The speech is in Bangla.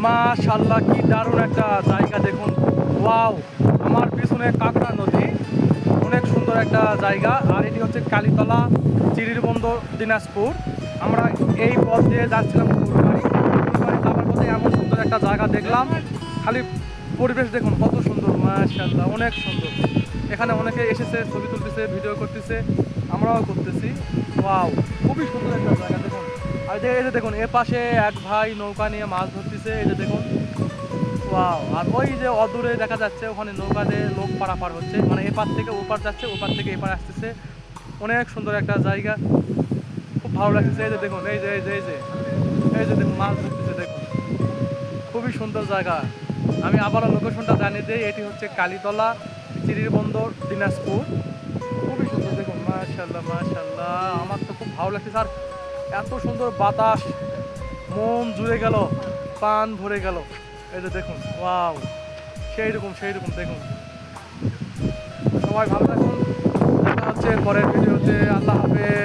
মাশাআল্লাহ, কি দারুণ একটা জায়গা দেখুন। ওয়াও, আমার পিছনে কাঁকড়া নদী, অনেক সুন্দর একটা জায়গা। আর এটি হচ্ছে কালীতলা, চিরির বন্দর, দিনাজপুর। আমরা এই পথ দিয়ে যাচ্ছিলাম ফুলবাড়ি যাওয়ার পথে এমন সুন্দর একটা জায়গা দেখলাম। খালি পরিবেশ দেখুন কত সুন্দর, মাশাআল্লাহ অনেক সুন্দর। এখানে অনেকে এসেছে, ছবি তুলতেছে, ভিডিও করতেছে, আমরাও করতেছি। ওয়াও, খুবই সুন্দর একটা জায়গা দেখুন। আর এই যে দেখুন, এ পাশে এক ভাই নৌকা নিয়ে মাছ ধরতেছে, এই যে দেখুন। ওয়াও, আর ওই যে অদূরে দেখা যাচ্ছে ওখানে নৌকা দিয়ে লোক পারাপার হচ্ছে, মানে এপার থেকে ওপার যাচ্ছে, ওপার থেকে এপার আসতেছে। অনেক সুন্দর একটা জায়গা, খুব ভালো লাগতেছে। এই যে দেখুন, এই যে এই যে এই যে এই যে দেখুন, মাছ ধরতেছে দেখুন, খুবই সুন্দর জায়গা। আমি আবারও লোকেশনটা জানিয়ে দিই, এটি হচ্ছে কালীতলা, চিরির বন্দর, দিনাজপুর। খুবই সুন্দর দেখুন, মাশাআল্লাহ মাশাআল্লাহ, আমার তো খুব ভালো লাগছে স্যার। এত সুন্দর বাতাস, মন জুড়ে গেল, প্রাণ ভরে গেল। এই যে দেখুন, ওয়াও, সেই রকম সেই রকম দেখুন। সবাই ভালো থাকুন, দেখা হচ্ছে পরের ভিডিওতে। আল্লাহ হাফেজ।